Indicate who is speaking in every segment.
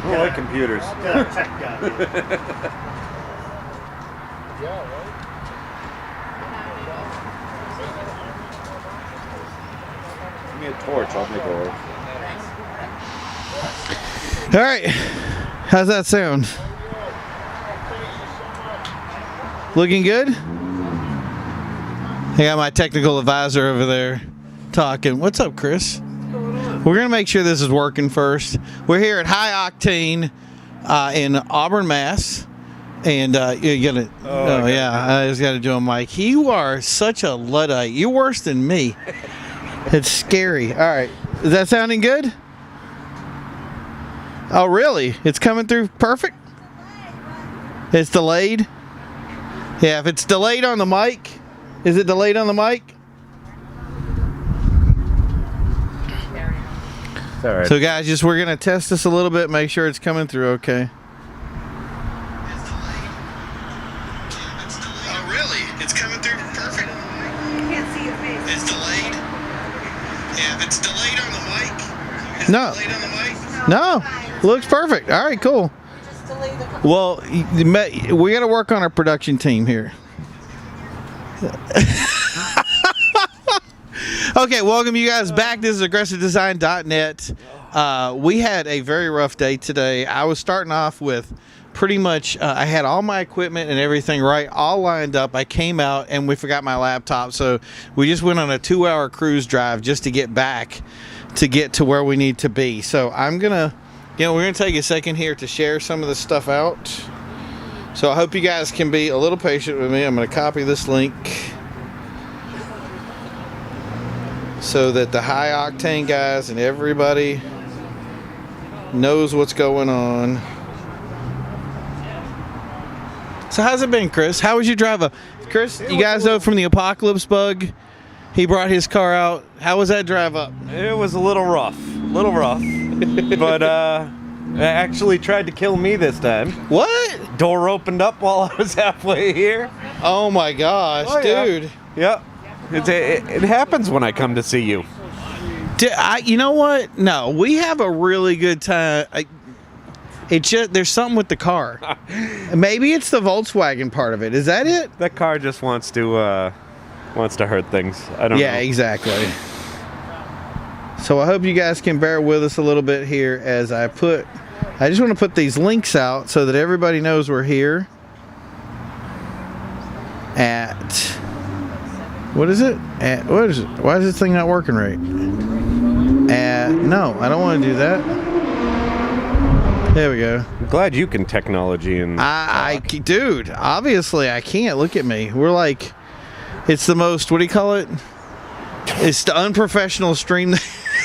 Speaker 1: I like computers. Give me a torch, I'll make it work.
Speaker 2: All right, how's that sound? Looking good? I got my technical advisor over there talking. What's up, Chris? We're gonna make sure this is working first. We're here at High Octane in Auburn, Mass. And you gotta, I just gotta do a mic. You are such a Luddite. You're worse than me. It's scary. All right, is that sounding good? Oh, really? It's coming through perfect? It's delayed? Yeah, if it's delayed on the mic, is it delayed on the mic?
Speaker 1: All right.
Speaker 2: So guys, we're gonna test this a little bit, make sure it's coming through okay. Oh really? It's coming through perfect?
Speaker 3: I can't see your face.
Speaker 2: It's delayed? Yeah, if it's delayed on the mic. Is
Speaker 4: No.
Speaker 2: it delayed on the mic?
Speaker 4: No, looks perfect. All right, cool.
Speaker 3: Just delay the
Speaker 4: Well, we got to work on our production team here. Okay, welcome you guys back. This is AggressiveDesign.net. We had a very rough day today. I was starting off with pretty much, I had all my equipment and everything right, all lined up. I came out and we forgot my laptop, so we just went on a 2-hour cruise drive just to get back to get to where we need to be. So I'm gonna, we're gonna take a second here to share some of this stuff out. So I hope you guys can be a little patient with me. I'm gonna copy this link so that the High Octane guys and everybody knows what's going on. So how's it been, Chris? How was your drive up? Chris, you guys know from the Apocalypse Bug, he brought his car out. How was that drive up?
Speaker 1: It was a little rough, but it actually tried to kill me this time.
Speaker 4: What?
Speaker 1: Door opened up while I was halfway here.
Speaker 4: Oh my gosh,
Speaker 1: Oh, yeah.
Speaker 4: dude.
Speaker 1: Yep. It happens when I come to see you.
Speaker 4: You know what? No, we have a really good time. It's just there's something with the car. Maybe it's the Volkswagen part of it. Is that it?
Speaker 1: That car just wants to hurt things. I don't know.
Speaker 4: Yeah, exactly. So I hope you guys can bear with us a little bit here as I just want to put these links out so that everybody knows we're here at, what is it? What is it? Why is this thing not working right? No, I don't want to do that. There we go.
Speaker 1: I'm glad you can technology and
Speaker 4: Dude, obviously I can't. Look at me. We're like, it's the most, what do you call it? It's the unprofessional stream that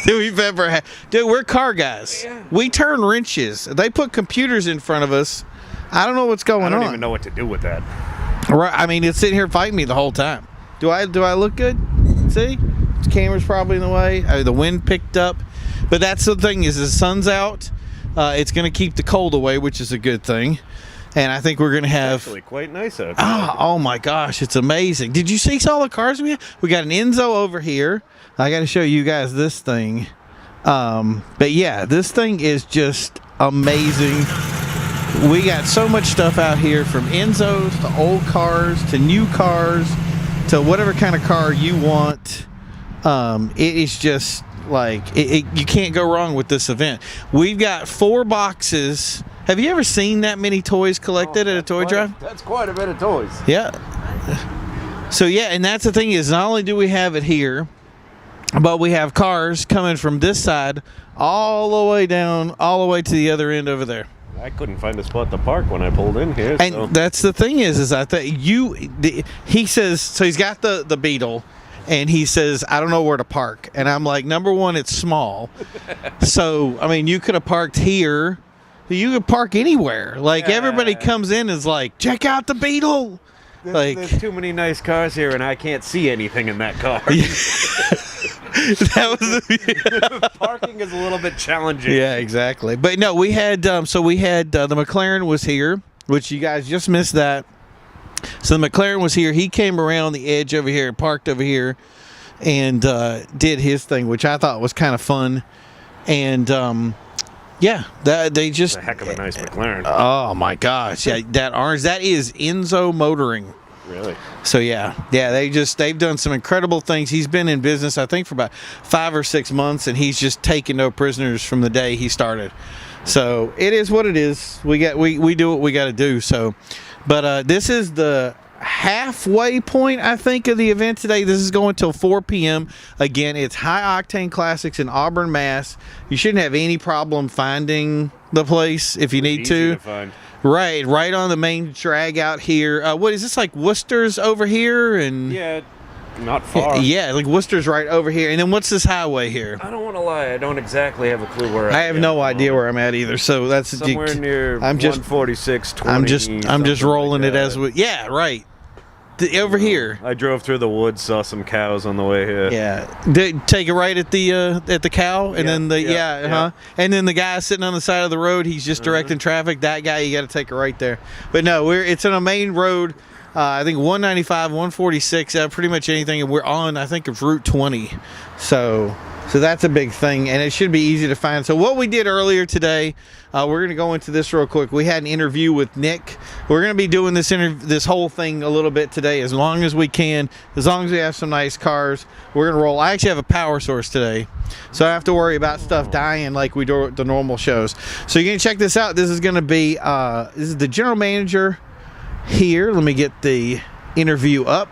Speaker 4: we've ever had. Dude, we're car guys. We turn wrenches. They put computers in front of us. I don't know what's going on.
Speaker 1: I don't even know what to do with that.
Speaker 4: Right, I mean, it's sitting here fighting me the whole time. Do I look good? See? The camera's probably in the way. The wind picked up. But that's the thing is the sun's out. It's going to keep the cold away, which is a good thing. And I think we're going to have...
Speaker 1: It's actually quite nice out there.
Speaker 4: Oh my gosh, it's amazing. Did you see all the cars we have? We got an Enzo over here. I got to show you guys this thing. But yeah, this thing is just amazing. We got so much stuff out here, from Enzos to old cars to new cars to whatever kind of car you want. It is just like you can't go wrong with this event. We've got 4 boxes. Have you ever seen that many toys collected at a toy drive?
Speaker 1: That's quite a bit of toys.
Speaker 4: Yeah. So yeah, and that's the thing is, not only do we have it here, but we have cars coming from this side all the way down, all the way to the other end over there.
Speaker 1: I couldn't find a spot to park when I pulled in here.
Speaker 4: And
Speaker 1: so.
Speaker 4: that's the thing is I think he says, so he's got the Beetle, and he says, I don't know where to park. And I'm like, number one, it's small. So, I mean, you could have parked here. You could park anywhere. Like, everybody comes in and is like, check out the Beetle.
Speaker 1: There's too many nice cars here, and I can't see anything in that car.
Speaker 4: That was
Speaker 1: Parking is a little bit challenging.
Speaker 4: Yeah, exactly. But no, we had the McLaren was here, which you guys just missed that. So the McLaren was here. He came around the edge over here, parked over here, and did his thing, which I thought was kind of fun. And
Speaker 2: Yeah, they just.
Speaker 1: It's a heck of a nice McLaren.
Speaker 2: Oh my gosh! Yeah, that orange. That is Enzo Motoring.
Speaker 1: Really?
Speaker 2: So yeah, they've done some incredible things. He's been in business, I think, for about 5 or 6 months, and he's just taken no prisoners from the day he started. So it is what it is. We do what we got to do. So, but this is the halfway point, I think, of the event today. This is going till 4 p.m. Again, it's High Octane Classics in Auburn, Mass. You shouldn't have any problem finding the place if you need
Speaker 1: Easy to find.
Speaker 2: Right on the main drag out here. What is this, like Worcester's over here? And
Speaker 1: Yeah, not far.
Speaker 2: yeah, like Worcester's right over here. And then what's this highway here?
Speaker 1: I don't want to lie. I don't exactly have a clue where
Speaker 2: I have no idea where I'm at either. So that's
Speaker 1: somewhere near
Speaker 2: I'm just
Speaker 1: 146, 20.
Speaker 2: I'm just rolling
Speaker 1: like
Speaker 2: it as we. Yeah, right. Over here.
Speaker 1: I drove through the woods, saw some cows on the way here.
Speaker 2: Yeah, take a right at the cow, and then and then the guy sitting on the side of the road, he's just directing traffic. That guy, you got to take a right there. But no, it's on a main road. I think 195, 146, pretty much anything, and we're on, I think, of Route 20. So that's a big thing, and it should be easy to find. So what we did earlier today, we're going to go into this real quick. We had an interview with Nick. We're going to be doing this whole thing a little bit today, as long as we can, as long as we have some nice cars. We're going to roll. I actually have a power source today, so I don't have to worry about stuff dying like we do at the normal shows. So you're going to check this out. This is going to be this is the general manager here. Let me get the interview up.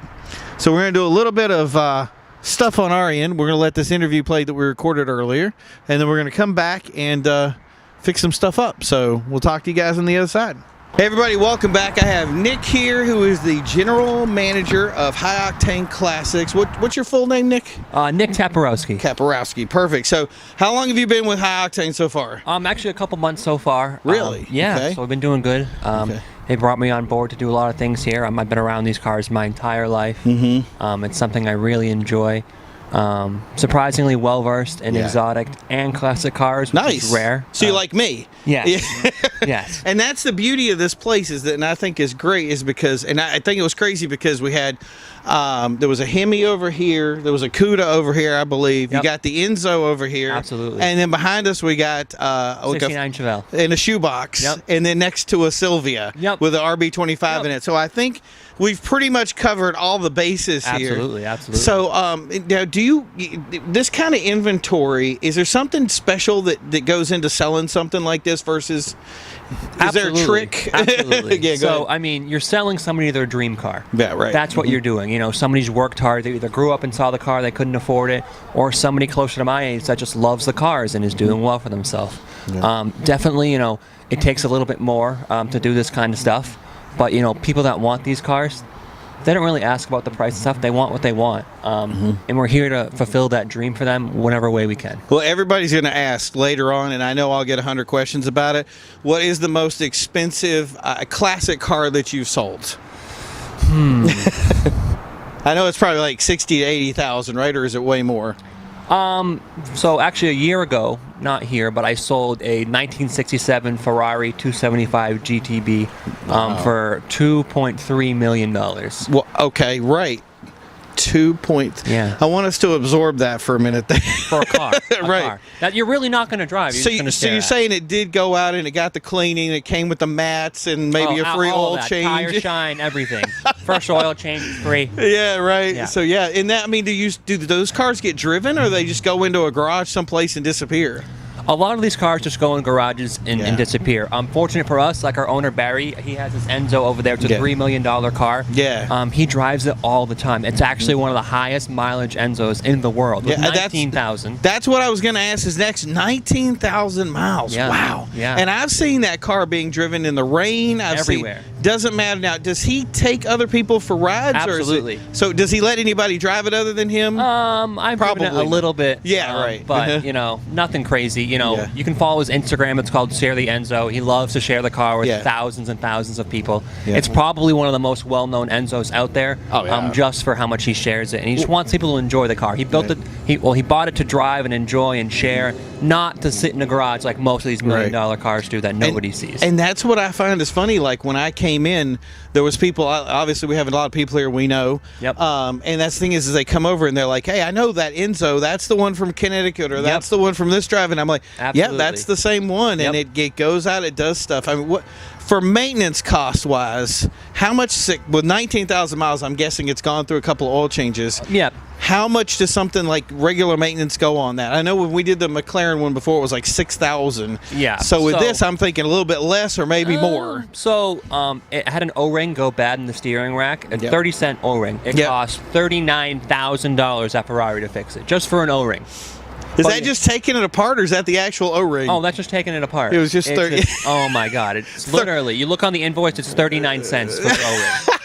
Speaker 2: So we're going to do a little bit of stuff on our end. We're going to let this interview play that we recorded earlier, and then we're going to come back and fix some stuff up. So we'll talk to you guys on the other side. Hey everybody, welcome back. I have Nick here, who is the general manager of High Octane Classics. What's your full name, Nick?
Speaker 5: Nick Taparowski.
Speaker 2: Kaparowski. Perfect. So how long have you been with High Octane so far?
Speaker 5: Actually a couple months so far.
Speaker 2: Really?
Speaker 5: Yeah,
Speaker 2: Okay.
Speaker 5: so I've been doing good.
Speaker 2: Okay.
Speaker 5: They brought me on board to do a lot of things here. I've been around these cars my entire life. It's something I really enjoy. Surprisingly well-versed in exotic and classic cars, which is rare.
Speaker 2: So you like me?
Speaker 5: Yes. Yes.
Speaker 2: And that's the beauty of this place, is that, and I think is great, is because, and I think it was crazy because we had, there was a Hemi over here, there was a Cuda over here, I believe.
Speaker 5: Yep.
Speaker 2: You got the Enzo over here.
Speaker 5: Absolutely.
Speaker 2: And then behind us we got
Speaker 5: 69 Chevelle.
Speaker 2: in a shoebox.
Speaker 5: Yep.
Speaker 2: And then next to a Sylvia with an RB25 in it. So I think we've pretty much covered all the bases here.
Speaker 5: Absolutely.
Speaker 2: So now, do you, this kind of inventory, is there something special that goes into selling something like this versus, is there a trick?
Speaker 5: Absolutely.
Speaker 2: Yeah, go ahead.
Speaker 5: I mean, you're selling somebody their dream car.
Speaker 2: Yeah, right.
Speaker 5: That's what you're doing. You know, somebody's worked hard. They either grew up and saw the car, they couldn't afford it, or somebody closer to my age that just loves the cars and is doing well for themselves.
Speaker 2: Yeah.
Speaker 5: Definitely, you know, it takes a little bit more to do this kind of stuff. But, you know, people that want these cars, they don't really ask about the price and stuff. They want what they want. And we're here to fulfill that dream for them whatever way we can.
Speaker 2: Well, everybody's going to ask later on, and I know I'll get 100 questions about it. What is the most expensive classic car that you've sold? I know it's probably like 60 to 80,000, right? Or is it way more?
Speaker 5: So actually a year ago, not here, but I sold a 1967 Ferrari 275 GTB for $2.3 million.
Speaker 2: Well, okay, right. 2
Speaker 5: Yeah.
Speaker 2: I want us to absorb that for a minute there.
Speaker 5: For a car.
Speaker 2: Right.
Speaker 5: Car. That you're really not going to drive. You're
Speaker 2: So,
Speaker 5: just gonna
Speaker 2: so
Speaker 5: stare
Speaker 2: you're
Speaker 5: at.
Speaker 2: saying it did go out and it got the cleaning, it came with the mats and maybe a free
Speaker 5: all
Speaker 2: oil
Speaker 5: that.
Speaker 2: change.
Speaker 5: Tire shine, everything. First oil change is free.
Speaker 2: Yeah, right.
Speaker 5: Yeah.
Speaker 2: So yeah, and that, I mean, do those cars get driven, or they just go into a garage someplace and disappear?
Speaker 5: A lot of these cars just go in garages and
Speaker 2: Yeah.
Speaker 5: disappear. Fortunate for us, like our owner Barry, he has his Enzo over there. It's a $3 million car.
Speaker 2: Yeah.
Speaker 5: He drives it all the time. It's actually one of the highest mileage Enzos in the world. With 19,000.
Speaker 2: That's what I was going to ask. Is next 19,000 miles.
Speaker 5: Yeah.
Speaker 2: Wow.
Speaker 5: Yeah.
Speaker 2: And I've seen that car being driven in the rain.
Speaker 5: Everywhere.
Speaker 2: Doesn't matter now. Does he take other people for rides?
Speaker 5: Absolutely.
Speaker 2: Or is it, so does he let anybody drive it other than him?
Speaker 5: I've driven it a little bit.
Speaker 2: Yeah, right.
Speaker 5: But, you know, nothing crazy. You know,
Speaker 2: Yeah.
Speaker 5: you can follow his Instagram. It's called Share the Enzo. He loves to share the car with
Speaker 2: Yeah.
Speaker 5: thousands and thousands of people.
Speaker 2: Yeah.
Speaker 5: It's probably one of the most well-known Enzos out there.
Speaker 2: Oh, yeah.
Speaker 5: Just for how much he shares it, and he just wants people to enjoy the car. He He bought it to drive and enjoy and share, not to sit in the garage like most of these $1 million cars do that nobody sees.
Speaker 2: And that's what I find is funny. Like when I came in, there was people. Obviously, we have a lot of people here we know.
Speaker 5: Yep.
Speaker 2: And that's the thing is they come over and they're like, "Hey, I know that Enzo. That's the one from Connecticut, or that's the one from this drive." And I'm like,
Speaker 5: Absolutely.
Speaker 2: "Yeah, that's the same one." And it goes out, it does stuff. I mean, what for maintenance cost wise? How much with 19,000 miles? I'm guessing it's gone through a couple of oil changes.
Speaker 5: Yeah.
Speaker 2: How much does something like regular maintenance go on that? I know when we did the McLaren one before, it was like 6,000.
Speaker 5: Yeah.
Speaker 2: So with this, I'm thinking a little bit less or maybe more.
Speaker 5: So it had an O-ring go bad in the steering rack, a 30-cent O-ring. It cost $39,000 at Ferrari to fix it, just for an O-ring.
Speaker 2: Is that just taking it apart, or is that the actual O-ring?
Speaker 5: Oh, that's just taking it apart.
Speaker 2: It was just 30.
Speaker 5: Oh my God! It's literally. You look on the invoice; it's 39 cents for the O-ring.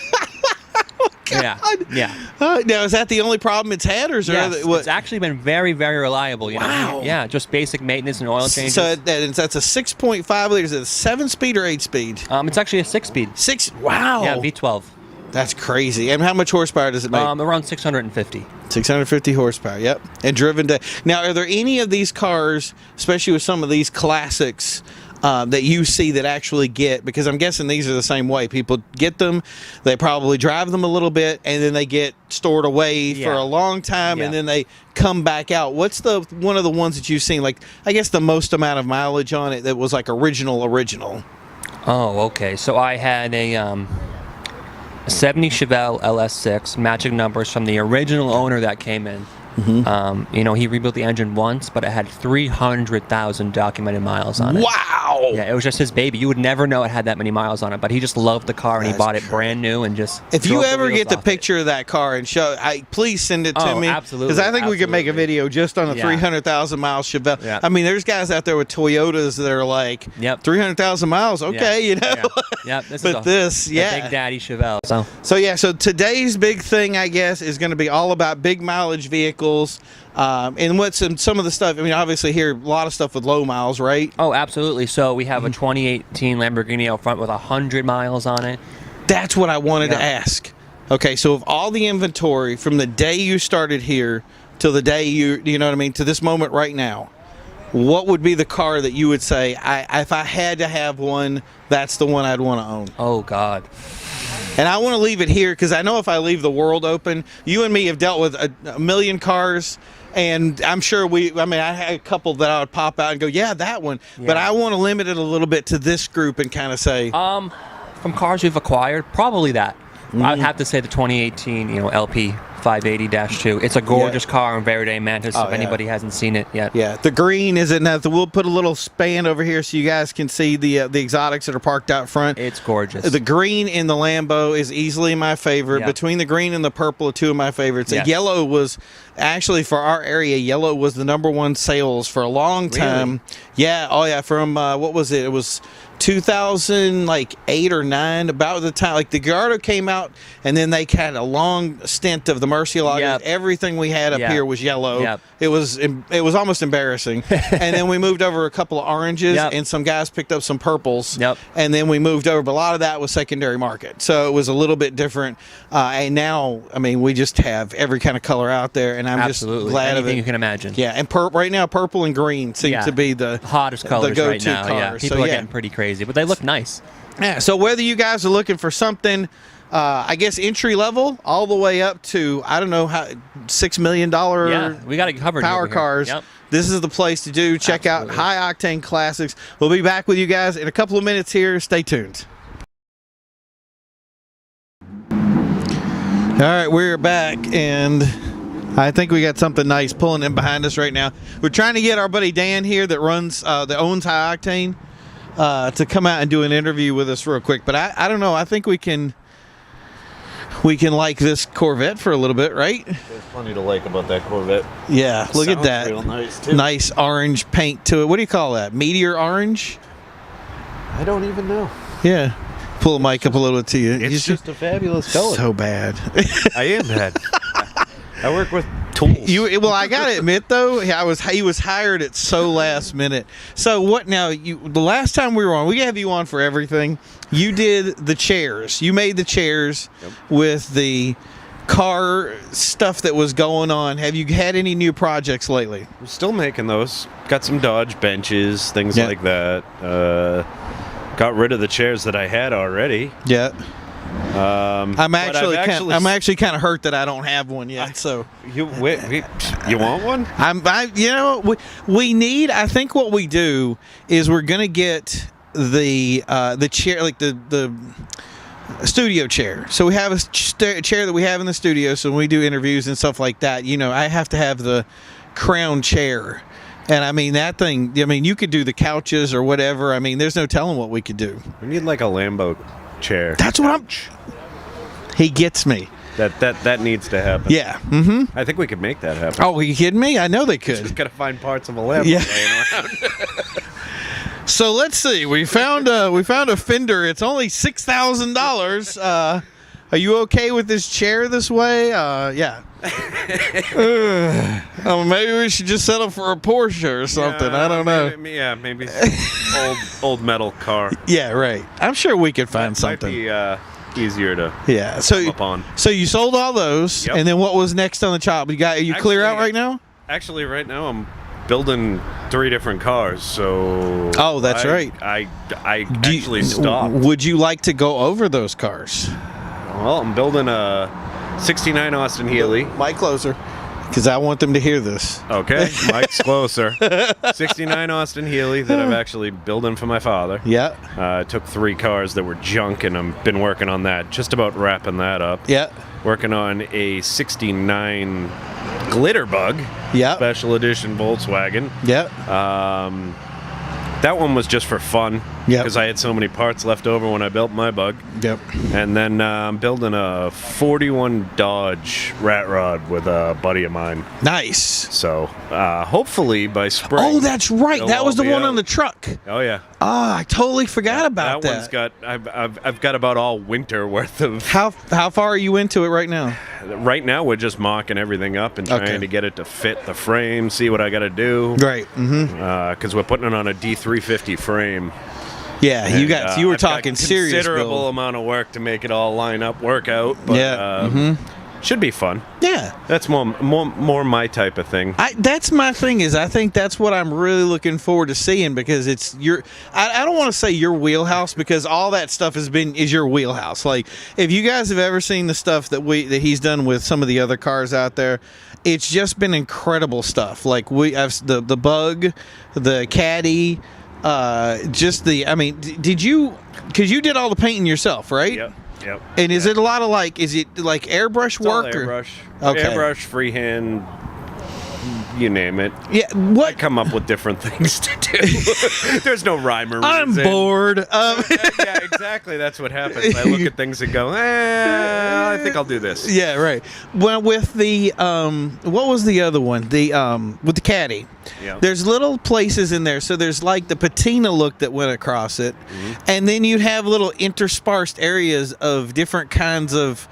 Speaker 5: Yeah.
Speaker 2: Now, is that the only problem it's had, or is there
Speaker 5: Yes,
Speaker 2: other?
Speaker 5: it's actually been very, very reliable. You know?
Speaker 2: Wow.
Speaker 5: Yeah, just basic maintenance and oil changes.
Speaker 2: So that's a 6.5 liters. Is it a 7-speed or 8-speed?
Speaker 5: It's actually a 6-speed.
Speaker 2: 6. Wow.
Speaker 5: Yeah, V12.
Speaker 2: That's crazy. And how much horsepower does it make?
Speaker 5: Around 650.
Speaker 2: 650 horsepower. Yep. And driven to. Now, are there any of these cars, especially with some of these classics, that you see that actually get, because I'm guessing these are the same way. People get them, they probably drive them a little bit, and then they get stored away for a long time, and then they come back out. What's one of the ones that you've seen, like, I guess the most amount of mileage on it that was like original?
Speaker 5: Oh, okay. So I had a 70 Chevelle LS6, matching numbers from the original owner that came in. Mm-hmm. He rebuilt the engine once, but it had 300,000 documented miles on it.
Speaker 2: Wow!
Speaker 5: Yeah, it was just his baby. You would never know it had that many miles on it, but he just loved the car and he bought it brand new and just.
Speaker 2: If you
Speaker 5: drove
Speaker 2: ever
Speaker 5: wheels
Speaker 2: get the
Speaker 5: off
Speaker 2: picture of that car and show, please send it to me.
Speaker 5: Absolutely.
Speaker 2: Because I think we could make a video just on a 300,000 mile Chevelle.
Speaker 5: Yeah.
Speaker 2: I mean, there's guys out there with Toyotas that are like, 300,000 miles, okay, you know.
Speaker 5: Yeah.
Speaker 2: This
Speaker 5: is Big Daddy Chevelle.
Speaker 2: So today's big thing, I guess, is going to be all about big mileage vehicles. And what's some of the stuff, I mean, obviously here, a lot of stuff with low miles, right?
Speaker 5: Oh, absolutely. So we have a 2018 Lamborghini out front with 100 miles on it.
Speaker 2: That's what I wanted to ask. Okay, so of all the inventory from the day you started here till the day you know what I mean, to this moment right now, what would be the car that you would say, if I had to have one, that's the one I'd want to own?
Speaker 5: Oh, God.
Speaker 2: And I want to leave it here because I know if I leave the world open, you and me have dealt with a million cars, and I'm sure I had a couple that I would pop out and go, yeah, that one. Yeah. But I want to limit it a little bit to this group and kind of say.
Speaker 5: From cars we've acquired, probably that. I'd have to say the 2018, LP 580-2. It's a gorgeous car in Verde Mantis. If anybody hasn't seen it yet.
Speaker 2: Yeah, the green is it. We'll put a little span over here so you guys can see the exotics that are parked out front.
Speaker 5: It's gorgeous.
Speaker 2: The green in the Lambo is easily my favorite. Yeah. Between the green and the purple are two of my favorites. Yes. Yellow was actually, for our area, yellow was the #1 sales for a long time.
Speaker 5: Really?
Speaker 2: Yeah. Oh yeah. From what was it? It was 2008 or 9, about the time like the Gallardo came out, and then they had a long stint of the Murcielago.
Speaker 5: Yep.
Speaker 2: Everything we had up here was yellow.
Speaker 5: Yep.
Speaker 2: It was almost embarrassing. And then we moved over a couple of oranges, and some guys picked up some purples.
Speaker 5: Yep.
Speaker 2: And then we moved over, but a lot of that was secondary market, so it was a little bit different. And now, I mean, we just have every kind of color out there, and I'm just glad of it.
Speaker 5: Anything you can imagine.
Speaker 2: Yeah, and right now, purple and green seem to be the
Speaker 5: hottest colors
Speaker 2: the go-to
Speaker 5: right now.
Speaker 2: colors.
Speaker 5: Yeah, people are getting pretty crazy, but they look nice.
Speaker 2: Yeah. So whether you guys are looking for something, I guess entry level, all the way up to $6 million.
Speaker 5: We got it covered.
Speaker 2: Power cars.
Speaker 5: Yep.
Speaker 2: This is the place to do. Check out High Octane Classics. We'll be back with you guys in a couple of minutes here. Stay tuned. All right, we're back, and I think we got something nice pulling in behind us right now. We're trying to get our buddy Dan here that owns High Octane to come out and do an interview with us real quick. But I don't know. I think we can like this Corvette for a little bit, right?
Speaker 1: There's plenty to like about that Corvette.
Speaker 2: Yeah, look at that.
Speaker 1: Real nice, too.
Speaker 2: Nice orange paint to it. What do you call that? Meteor orange?
Speaker 1: I don't even know.
Speaker 2: Yeah. Pull the mic up a little bit to you.
Speaker 1: It's just a fabulous color.
Speaker 2: So bad.
Speaker 1: I am bad. I work with tools.
Speaker 2: Well, I gotta admit though, he was hired at so last minute. So what now? The last time we were on, we have you on for everything. You did the chairs. You made the chairs with the
Speaker 4: car stuff that was going on. Have you had any new projects lately?
Speaker 1: I'm still making those. Got some Dodge benches, things
Speaker 4: Yeah.
Speaker 1: like that. Got rid of the chairs that I had already.
Speaker 4: Yeah.
Speaker 1: But
Speaker 4: I'm
Speaker 1: I've
Speaker 4: actually kind of hurt that I don't have one yet. So
Speaker 1: You want one?
Speaker 4: we need. I think what we do is we're gonna get the chair, like the studio chair. So we have a chair that we have in the studio. So when we do interviews and stuff like that, I have to have the crown chair. And I mean that thing. I mean, you could do the couches or whatever. I mean, there's no telling what we could do.
Speaker 1: We need like a Lambo chair.
Speaker 4: That's what He gets me.
Speaker 1: That needs to happen.
Speaker 4: Yeah. Mm-hmm.
Speaker 1: I think we could make that happen.
Speaker 4: Oh, are you kidding me? I know they could.
Speaker 1: Just gotta find parts of a Lambo
Speaker 4: Yeah.
Speaker 1: laying around.
Speaker 4: So let's see. We found a fender. It's only $6,000. Are you okay with this chair this way? Yeah. Maybe we should just settle for a Porsche or something. I don't know.
Speaker 1: Maybe old metal car.
Speaker 4: Yeah, right. I'm sure we could find something.
Speaker 1: Might be easier to
Speaker 4: Yeah. So
Speaker 1: up on.
Speaker 4: So you sold all those,
Speaker 1: Yep.
Speaker 4: and then what was next on the chop? Are you clear out right now?
Speaker 1: Actually, right now I'm building 3 different cars. So
Speaker 4: Oh, that's right.
Speaker 1: I actually stopped.
Speaker 4: Would you like to go over those cars?
Speaker 1: Well, I'm building a 69 Austin Healey.
Speaker 4: Mic closer, because I want them to hear this.
Speaker 1: Okay, Mike's closer. 69 Austin Healey that I'm actually building for my father.
Speaker 4: Yeah.
Speaker 1: I took 3 cars that were junk, and I've been working on that. Just about wrapping that up.
Speaker 4: Yeah.
Speaker 1: Working on a 69 Glitter Bug.
Speaker 4: Yeah.
Speaker 1: Special edition Volkswagen.
Speaker 4: Yeah.
Speaker 1: That one was just for fun.
Speaker 4: Yep.
Speaker 1: Because I had so many parts left over when I built my Bug.
Speaker 4: Yep.
Speaker 1: And then I'm building a 41 Dodge Rat Rod with a buddy of mine.
Speaker 4: Nice.
Speaker 1: So hopefully by spring.
Speaker 4: Oh, that's right.
Speaker 1: they'll
Speaker 4: That was
Speaker 1: all
Speaker 4: the
Speaker 1: be
Speaker 4: one
Speaker 1: out.
Speaker 4: on the truck.
Speaker 1: Oh yeah.
Speaker 4: Oh, I totally forgot about that.
Speaker 1: That one's got. I've got about all winter worth of.
Speaker 4: How far are you into it right now?
Speaker 1: Right now we're just mocking everything up and trying
Speaker 4: Okay.
Speaker 1: to get it to fit the frame. See what I got to do.
Speaker 4: Right. Mm-hmm.
Speaker 1: Because we're putting it on a D350 frame.
Speaker 4: Yeah,
Speaker 1: And,
Speaker 4: you were
Speaker 1: I've got
Speaker 4: talking serious
Speaker 1: considerable
Speaker 4: build.
Speaker 1: amount of work to make it all line up, work out. But,
Speaker 4: Yeah.
Speaker 1: should be fun.
Speaker 4: Yeah.
Speaker 1: That's more my type of thing.
Speaker 4: That's my thing is I think that's what I'm really looking forward to seeing because it's I don't want to say your wheelhouse because all that stuff is your wheelhouse. Like if you guys have ever seen the stuff that he's done with some of the other cars out there, it's just been incredible stuff. Like I've the Bug, the Caddy, did you because you did all the painting yourself, right?
Speaker 1: Yep.
Speaker 4: And is it a lot of is it like airbrush
Speaker 1: It's all
Speaker 4: work
Speaker 1: airbrush.
Speaker 4: Okay.
Speaker 1: Airbrush, freehand, you name it.
Speaker 4: Yeah,
Speaker 1: I
Speaker 4: what?
Speaker 1: come up with different things to do. There's no rhyme or
Speaker 4: I'm
Speaker 1: reason.
Speaker 4: bored.
Speaker 1: Yeah, exactly. That's what happens. I look at things and go, I think I'll do this.
Speaker 4: Yeah, right. Well, with the what was the other one? The with the Caddy.
Speaker 1: Yeah.
Speaker 4: There's little places in there. So there's like the patina look that went across it, and then you'd have little interspersed areas of different kinds of.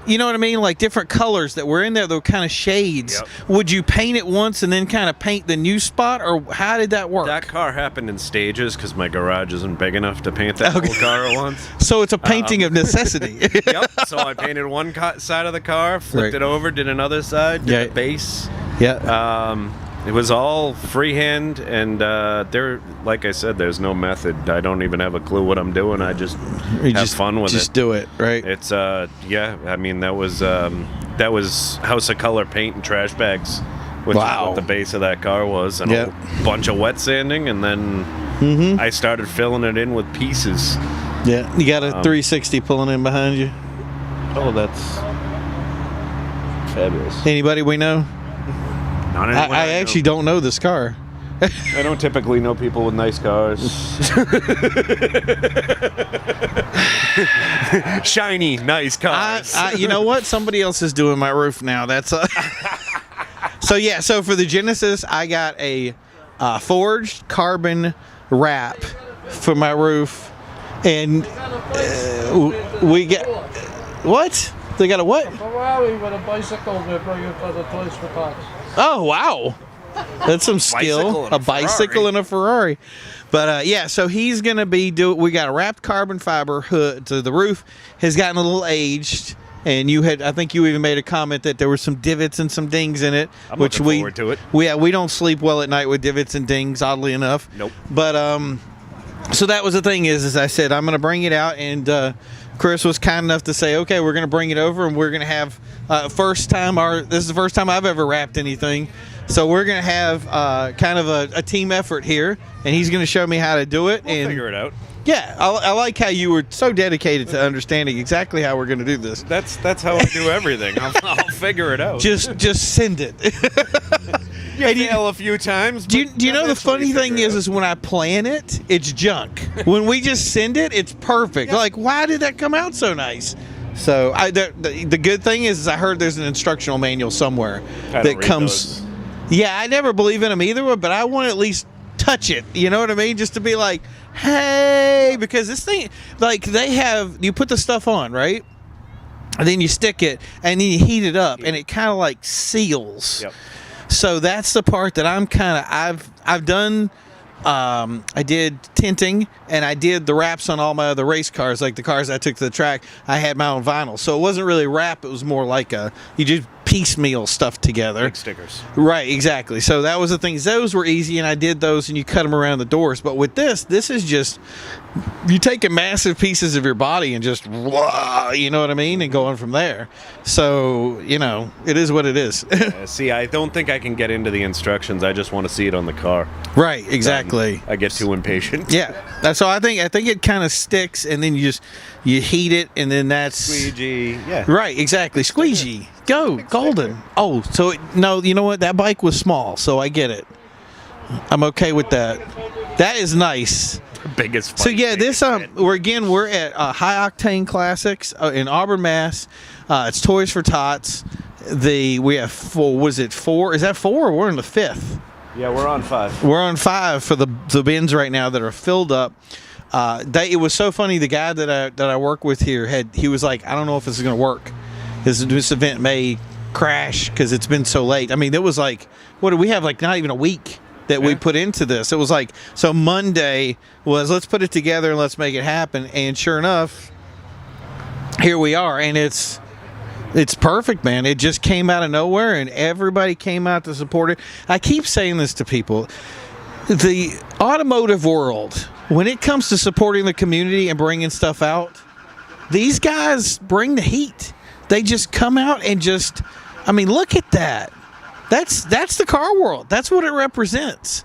Speaker 4: You know what I mean? Like different colors that were in there, though, kind of shades.
Speaker 1: Yep.
Speaker 4: Would you paint it once and then kind of paint the new spot, or how did that work?
Speaker 1: That car happened in stages because my garage isn't big enough to paint that
Speaker 4: Okay.
Speaker 1: whole car at once.
Speaker 4: So it's a painting of necessity.
Speaker 1: Yep. So I painted one side of the car, flipped
Speaker 4: Right.
Speaker 1: it over, did another side, did
Speaker 4: Yeah.
Speaker 1: the base.
Speaker 4: Yeah.
Speaker 1: It was all freehand, and like I said, there's no method. I don't even have a clue what I'm doing. I just
Speaker 4: You
Speaker 1: have fun with
Speaker 4: just
Speaker 1: it.
Speaker 4: do it, right?
Speaker 1: It's yeah. I mean, that was House of Color paint and trash bags, which
Speaker 4: Wow.
Speaker 1: is what the base of that car was, and
Speaker 4: Yep.
Speaker 1: a bunch of wet sanding, and then I started filling it in with pieces.
Speaker 4: Yeah. You got a 360 pulling in behind you.
Speaker 1: Oh, that's fabulous.
Speaker 4: Anybody we know?
Speaker 1: Not anyone
Speaker 4: I
Speaker 1: know.
Speaker 4: actually don't know this car.
Speaker 1: I don't typically know people with nice cars. Shiny, nice cars.
Speaker 4: You know what? Somebody else is doing my roof now. That's so yeah. So for the Genesis, I got a forged carbon wrap for my roof, and we get what? They got a what?
Speaker 6: Ferrari with a bicycle we're bringing for the Toys for Tots.
Speaker 4: Oh wow, that's some skill.
Speaker 1: Bicycle and a
Speaker 4: bicycle
Speaker 1: Ferrari.
Speaker 4: and a Ferrari. But yeah, so he's gonna be we got a wrapped carbon fiber hood to the roof. Has gotten a little aged, and I think you even made a comment that there were some divots and some dings in it,
Speaker 1: I'm
Speaker 4: which
Speaker 1: looking forward to it.
Speaker 4: we don't sleep well at night with divots and dings, oddly enough.
Speaker 1: Nope.
Speaker 4: But so that was the thing is I said I'm going to bring it out, and Chris was kind enough to say, okay, we're going to bring it over, and we're going to have this is the first time I've ever wrapped anything. So we're going to have kind of a team effort here, and he's going to show me how to do it.
Speaker 1: We'll figure it out.
Speaker 4: Yeah, I like how you were so dedicated to understanding exactly how we're going to do this.
Speaker 1: That's how I do everything. I'll figure it out.
Speaker 4: Just send it.
Speaker 1: You fail a few times.
Speaker 4: Do you know the funny thing is when I plan it, it's junk. When we just send it, it's perfect.
Speaker 1: Yeah.
Speaker 4: Like, why did that come out so nice? So the good thing is I heard there's an instructional manual somewhere
Speaker 1: I don't
Speaker 4: that
Speaker 1: read
Speaker 4: comes.
Speaker 1: those.
Speaker 4: Yeah, I never believe in them either, but I want to at least touch it. You know what I mean? Just to be like, hey, because this thing, like you put the stuff on, right? And then you stick it, and then you heat it up, and it kind of like seals.
Speaker 1: Yep.
Speaker 4: So that's the part that I've done. I did tinting, and I did the wraps on all my other race cars, like the cars I took to the track. I had my own vinyl, so it wasn't really wrap. It was more like you just piecemeal stuff together.
Speaker 1: Big stickers.
Speaker 4: Right, exactly. So that was the thing. Those were easy, and I did those, and you cut them around the doors. But with this is just you taking massive pieces of your body and just, you know what I mean, and going from there. So, it is what it is.
Speaker 1: See, I don't think I can get into the instructions. I just want to see it on the car.
Speaker 4: Right, exactly.
Speaker 1: I get too impatient.
Speaker 4: Yeah. So I think it kind of sticks, and then you heat it, and then that's
Speaker 1: Squeegee. Yeah.
Speaker 4: right. Exactly. Squeegee. Go golden. Oh, so no, you know what? That bike was small, so I get it. I'm okay with that. That is nice.
Speaker 1: Biggest.
Speaker 4: So yeah, this we're at High Octane Classics in Auburn, Mass. It's Toys for Tots. We have four. Was it four? Is that four? Or we're in the fifth.
Speaker 1: Yeah, we're on 5.
Speaker 4: We're on 5 for the bins right now that are filled up. It was so funny. The guy that I work with here he was like, I don't know if this is going to work. This event may crash because it's been so late. I mean, it was like, what do we have? Like not even a week that we put into this. It was like, so Monday was let's put it together and let's make it happen. And sure enough, here we are, and it's perfect, man. It just came out of nowhere, and everybody came out to support it. I keep saying this to people. The automotive world, when it comes to supporting the community and bringing stuff out, these guys bring the heat. They just come out and look at that. That's the car world. That's what it represents.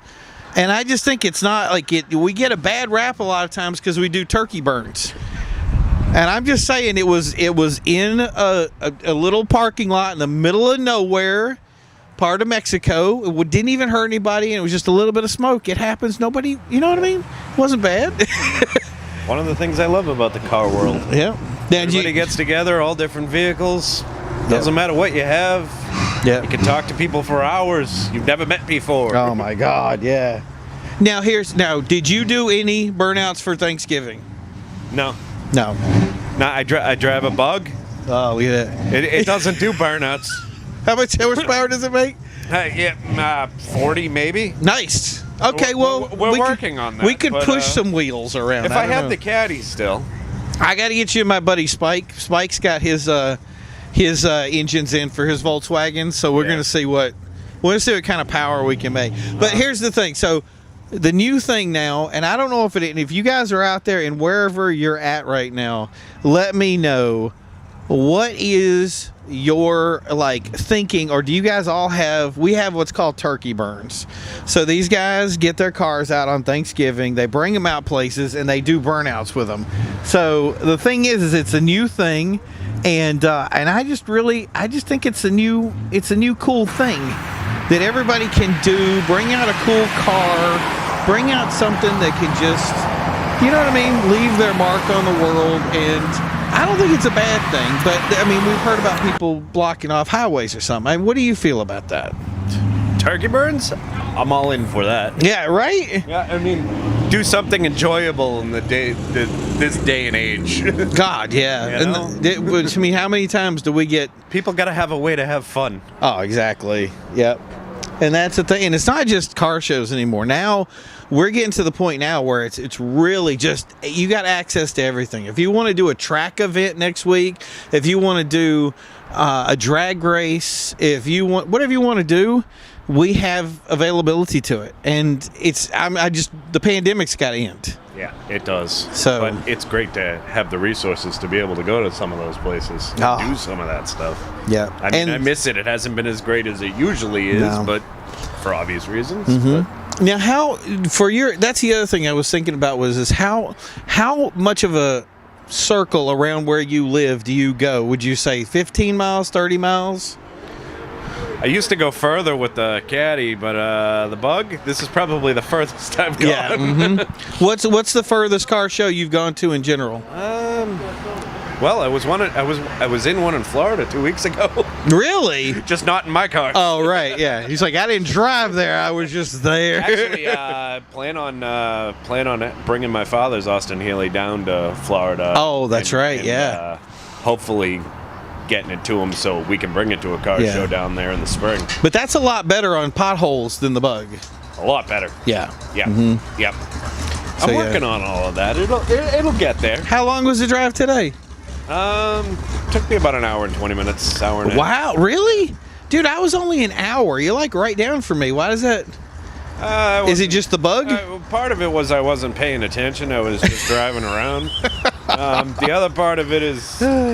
Speaker 4: And I just think it's not like we get a bad rap a lot of times because we do turkey burns. And I'm just saying it was in a little parking lot in the middle of nowhere, part of Mexico. It didn't even hurt anybody, and it was just a little bit of smoke. It happens. Nobody, you know what I mean? It wasn't bad.
Speaker 1: One of the things I love about the car world.
Speaker 4: Yeah.
Speaker 1: Everybody gets together, all different vehicles. Doesn't matter what you have.
Speaker 4: Yeah.
Speaker 1: You can talk to people for hours you've never met before.
Speaker 4: Oh my God, yeah. Now did you do any burnouts for Thanksgiving?
Speaker 1: No.
Speaker 4: No.
Speaker 1: No, I drive a Bug.
Speaker 4: Oh, look at that.
Speaker 1: It doesn't do burnouts.
Speaker 4: How much horsepower does it make?
Speaker 1: 40 maybe.
Speaker 4: Nice. Okay, well,
Speaker 1: we're working on that.
Speaker 4: We could
Speaker 1: but,
Speaker 4: push some wheels around.
Speaker 1: If I had
Speaker 4: know.
Speaker 1: the caddy still.
Speaker 4: I got to get you my buddy Spike. Spike's got his engines in for his Volkswagen, so we're gonna see what kind of power we can make. But here's the thing. So the new thing now, and I don't know if you guys are out there and wherever you're at right now, let me know what is your thinking, or do you guys all we have what's called turkey burns. So these guys get their cars out on Thanksgiving, they bring them out places, and they do burnouts with them. So the thing is it's a new thing, and I just think it's a new cool thing that everybody can do. Bring out a cool car, bring out something that can just, you know what I mean, leave their mark on the world. And I don't think it's a bad thing, but I mean, we've heard about people blocking off highways or something. I mean, what do you feel about that?
Speaker 1: Turkey burns? I'm all in for that.
Speaker 4: Yeah, right?
Speaker 1: Yeah, I mean, do something enjoyable in this day and age.
Speaker 4: God, yeah.
Speaker 1: You know?
Speaker 4: And I mean, how many times do we get...
Speaker 1: People got to have a way to have fun.
Speaker 4: Oh, exactly. Yep. And that's the thing. And it's not just car shows anymore. Now,
Speaker 2: we're getting to the point now where it's really just you got access to everything. If you want to do a track event next week, if you want to do a drag race, if you want whatever you want to do, we have availability to it. And the pandemic's got to end.
Speaker 1: Yeah, it does.
Speaker 2: So-
Speaker 1: but it's great to have the resources to be able to go to some of those places and
Speaker 2: Oh.
Speaker 1: do some of that stuff.
Speaker 2: Yeah.
Speaker 1: I mean,
Speaker 2: And-
Speaker 1: I miss it. It hasn't been as great as it usually is,
Speaker 2: No.
Speaker 1: but for obvious reasons. But
Speaker 2: Now, that's the other thing I was thinking about was how much of a circle around where you live do you go? Would you say 15 miles, 30 miles?
Speaker 1: I used to go further with the caddy, but the Bug, this is probably the furthest I've gone.
Speaker 2: Yeah. What's the furthest car show you've gone to in general?
Speaker 1: Well, I was in one in Florida 2 weeks ago,
Speaker 2: Really?
Speaker 1: just not in my car.
Speaker 2: Oh, right. Yeah. He's like, I didn't drive there. I was just there.
Speaker 1: Actually, plan on bringing my father's Austin Healey down to Florida.
Speaker 2: Oh, that's right, yeah.
Speaker 1: Hopefully, getting it to him so we can bring it to a car
Speaker 2: Yeah.
Speaker 1: show down there in the spring.
Speaker 2: But that's a lot better on potholes than the Bug.
Speaker 1: A lot better.
Speaker 2: Yeah.
Speaker 1: Yeah. Yep.
Speaker 2: So,
Speaker 1: I'm
Speaker 2: yeah.
Speaker 1: working on all of that. It'll get there.
Speaker 2: How long was the drive today?
Speaker 1: Took me about an hour and 20 minutes. Hour and a half.
Speaker 2: Wow, really? Dude, I was only an hour. You're like right down for me. Why does that? Is it just the Bug?
Speaker 1: Part of it was I wasn't paying attention. I was just driving around. The other part of it is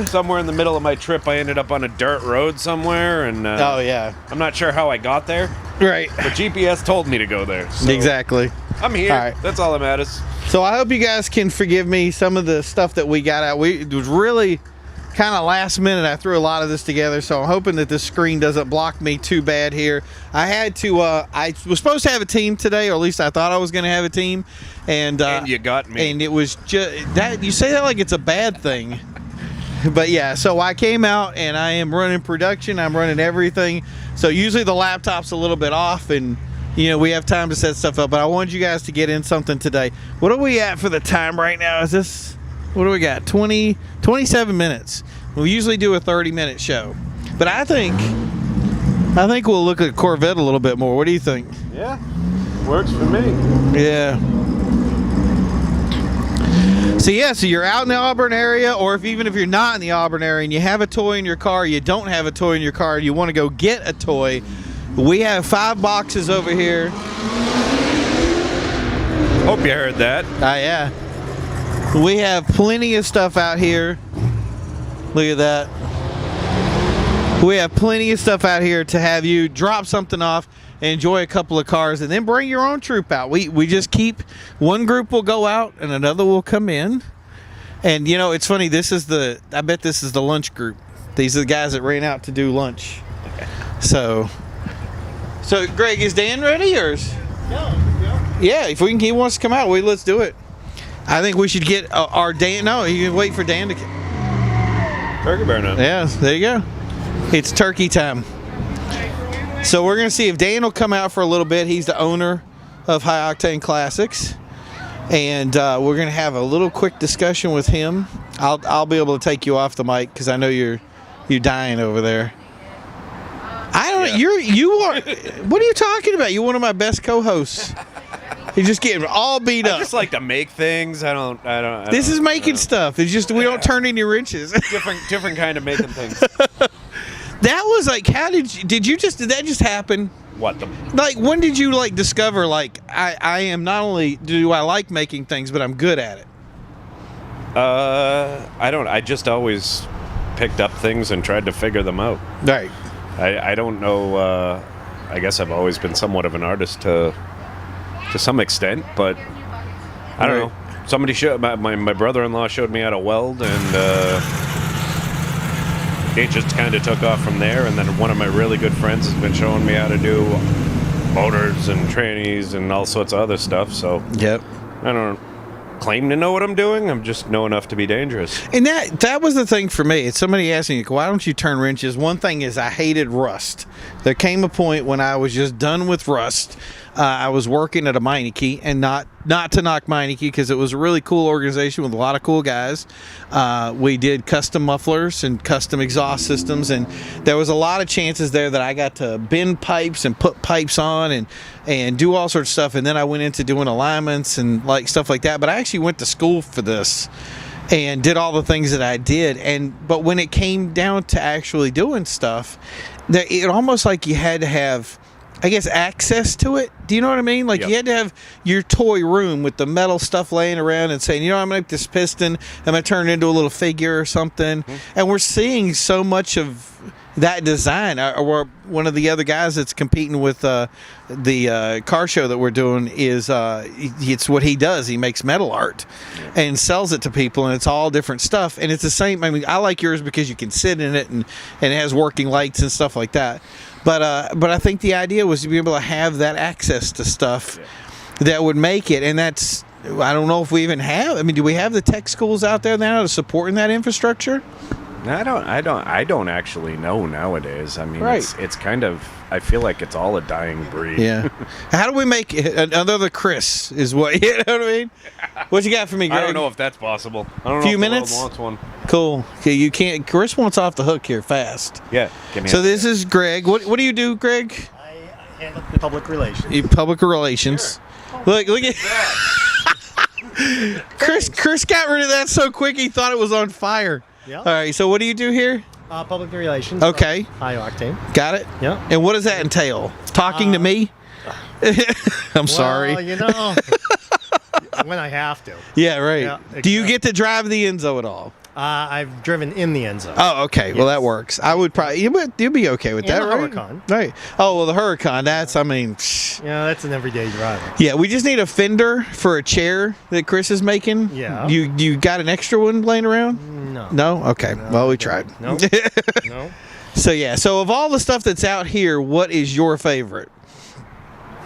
Speaker 1: somewhere in the middle of my trip, I ended up on a dirt road somewhere, and
Speaker 2: Oh, yeah.
Speaker 1: I'm not sure how I got there,
Speaker 2: Right.
Speaker 1: but GPS told me to go there. So
Speaker 2: Exactly.
Speaker 1: I'm here.
Speaker 2: All right.
Speaker 1: That's all that matters.
Speaker 2: So I hope you guys can forgive me some of the stuff that we got out. It was really kind of last minute. I threw a lot of this together, so I'm hoping that this screen doesn't block me too bad here. I had to. I was supposed to have a team today, or at least I thought I was going to have a team, and
Speaker 1: you got me.
Speaker 2: And it was just that you say that like it's a bad thing, but yeah. So I came out and I am running production. I'm running everything. So usually the laptop's a little bit off and. We have time to set stuff up, but I wanted you guys to get in something today. What are we at for the time right now? What do we got? 27 minutes. We usually do a 30-minute show. But I think we'll look at Corvette a little bit more. What do you think?
Speaker 1: Yeah, works for me.
Speaker 2: Yeah. So you're out in the Auburn area, or even if you're not in the Auburn area and you have a toy in your car, you don't have a toy in your car, you want to go get a toy, we have 5 boxes over here.
Speaker 1: Hope you heard that.
Speaker 2: Yeah. We have plenty of stuff out here. Look at that. We have plenty of stuff out here to have you drop something off and enjoy a couple of cars and then bring your own troop out. We just keep, one group will go out and another will come in. And it's funny, I bet this is the lunch group. These are the guys that ran out to do lunch. So Greg, is Dan ready or? Yeah, if he wants to come out, let's do it. I think we should get our Dan. No, you can wait for Dan to.
Speaker 1: Turkey burn up.
Speaker 2: Yeah, there you go. It's turkey time. So we're gonna see if Dan will come out for a little bit. He's the owner of High Octane Classics, and we're gonna have a little quick discussion with him. I'll be able to take you off the mic because I know you're dying over there. I don't.
Speaker 1: Yeah.
Speaker 2: You are. What are you talking about? You're one of my best co-hosts. You're just getting all beat
Speaker 1: I
Speaker 2: up.
Speaker 1: just like to make things. I don't.
Speaker 2: This is making stuff. It's just we don't turn any wrenches.
Speaker 1: different kind of making things.
Speaker 2: That was like, how did that just happen?
Speaker 1: What the?
Speaker 2: Like, when did you discover I am not only do I like making things, but I'm good at it?
Speaker 1: I don't. I just always picked up things and tried to figure them out.
Speaker 2: Right.
Speaker 1: I don't know. I guess I've always been somewhat of an artist to some extent, but I don't know. Somebody showed my brother-in-law showed me how to weld, and it just kind of took off from there. And then one of my really good friends has been showing me how to do motors and trannies and all sorts of other stuff. So
Speaker 2: Yep.
Speaker 1: I don't claim to know what I'm doing. I'm just know enough to be dangerous.
Speaker 2: And that was the thing for me. It's somebody asking me, why don't you turn wrenches? One thing is I hated rust. There came a point when I was just done with rust. I was working at a Meineke and not
Speaker 4: not to knock Meineke, because it was a really cool organization with a lot of cool guys. We did custom mufflers and custom exhaust systems, and there was a lot of chances there that I got to bend pipes and put pipes on and do all sorts of stuff. And then I went into doing alignments and like stuff like that. But I actually went to school for this and did all the things that I did. But when it came down to actually doing stuff, it almost like you had to have, I guess, access to it. Do you know what I mean? Like,
Speaker 1: Yep.
Speaker 4: you had to have your toy room with the metal stuff laying around and saying, I'm going to make this piston, I'm going to turn it into a little figure or something. And we're seeing so much of that design. Or one of the other guys that's competing with the car show that we're doing is it's what he does. He makes metal art and sells it to people, and it's all different stuff. And it's the same. I mean, I like yours because you can sit in it and it has working lights and stuff like that. But I think the idea was to be able to have that access to stuff that would make it. And that's, I don't know if we even have. I mean, do we have the tech schools out there now to supporting that infrastructure?
Speaker 1: I don't actually know nowadays. I mean,
Speaker 4: Right.
Speaker 1: it's kind of, I feel like it's all a dying breed.
Speaker 4: Yeah. How do we make another Chris? Is what, you know what I mean? What you got for me, Greg?
Speaker 1: I don't know if that's possible. I don't know
Speaker 4: Few
Speaker 1: if the
Speaker 4: minutes?
Speaker 1: world wants one.
Speaker 4: Cool. Okay, you can't. Chris wants off the hook here fast.
Speaker 1: Yeah. Give me
Speaker 4: So
Speaker 1: a-
Speaker 4: this is Greg. What do you do, Greg?
Speaker 7: I handle public relations.
Speaker 4: You public relations. Look at Chris got rid of that so quick he thought it was on fire.
Speaker 7: Yeah.
Speaker 4: All right. So what do you do here?
Speaker 7: Public relations.
Speaker 4: Okay.
Speaker 7: High Octane.
Speaker 4: Got it.
Speaker 7: Yeah.
Speaker 4: And what does that entail? Talking to me? I'm sorry.
Speaker 7: Well, you know, when I have to.
Speaker 4: Yeah. Right.
Speaker 7: Yeah,
Speaker 4: Do you
Speaker 7: exactly.
Speaker 4: get to drive the Enzo at all?
Speaker 7: I've driven in the Enzo.
Speaker 4: Oh, okay. Well, that
Speaker 7: Yes.
Speaker 4: works. I would probably. You'd be okay with
Speaker 7: And
Speaker 4: that,
Speaker 7: the
Speaker 4: right?
Speaker 7: Huracan.
Speaker 4: Right. Oh well, the Huracan. That's. I mean.
Speaker 7: Yeah, that's an everyday driver.
Speaker 4: Yeah, we just need a fender for a chair that Chris is making.
Speaker 7: Yeah.
Speaker 4: You got an extra one laying around?
Speaker 7: No.
Speaker 4: No? Okay. Well, we tried.
Speaker 7: No. No.
Speaker 4: So yeah. So of all the stuff that's out here, what is your favorite?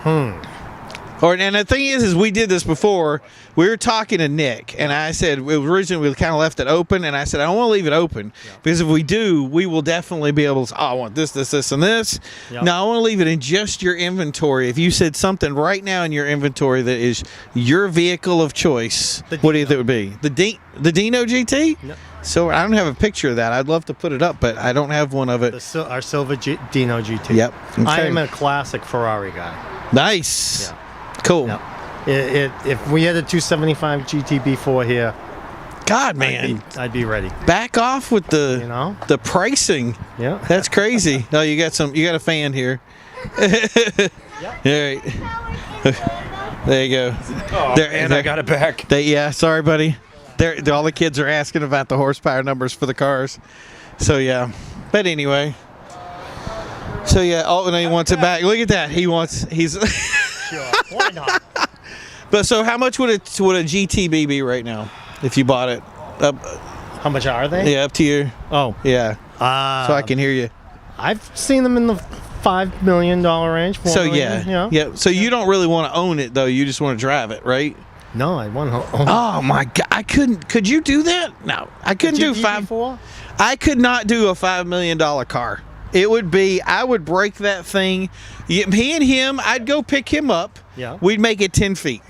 Speaker 4: And the thing is we did this before. We were talking to Nick, and I said originally we kind of left it open, and I said I don't want to leave it open because if we do, we will definitely be able to. Oh, I want this, and this.
Speaker 7: Yeah.
Speaker 4: No, I want to leave it in just your inventory. If you said something right now in your inventory that is your vehicle of choice,
Speaker 7: The
Speaker 4: what do you
Speaker 7: Dino.
Speaker 4: think it would be? The Dino GT?
Speaker 7: No.
Speaker 4: So I don't have a picture of that. I'd love to put it up, but I don't have one of it.
Speaker 7: Our silver Dino GT.
Speaker 4: Yep.
Speaker 7: I
Speaker 4: Okay.
Speaker 7: am a classic Ferrari guy.
Speaker 4: Nice.
Speaker 7: Yeah.
Speaker 4: Cool.
Speaker 7: Yeah. If we had a 275 GT4 here,
Speaker 4: God, man.
Speaker 7: I'd be ready.
Speaker 4: Back off with the
Speaker 7: You know?
Speaker 4: the pricing.
Speaker 7: Yeah.
Speaker 4: That's crazy. No, you got a fan here. All right. There you go.
Speaker 1: Oh, and I got it back.
Speaker 4: Sorry, buddy. All the kids are asking about the horsepower numbers for the cars. So yeah. But anyway. So yeah. Oh no, he wants it back. Look at that. He's.
Speaker 7: Sure. Why not?
Speaker 4: But so how much would a GTB be right now if you bought it?
Speaker 7: How much are they?
Speaker 4: Yeah, up to you.
Speaker 7: Oh.
Speaker 4: Yeah. So I can hear you.
Speaker 7: I've seen them in the $5 million range. $4
Speaker 4: So
Speaker 7: million,
Speaker 4: yeah. So you don't really want to own it though. You just want to drive it, right?
Speaker 7: No, I want to.
Speaker 4: Oh my God! I couldn't. Could you do that? No, I couldn't do five. I could not do a $5 million car. It would be. I would break that thing. Me and him. I'd go pick him up.
Speaker 7: Yeah.
Speaker 4: We'd make it 10 feet.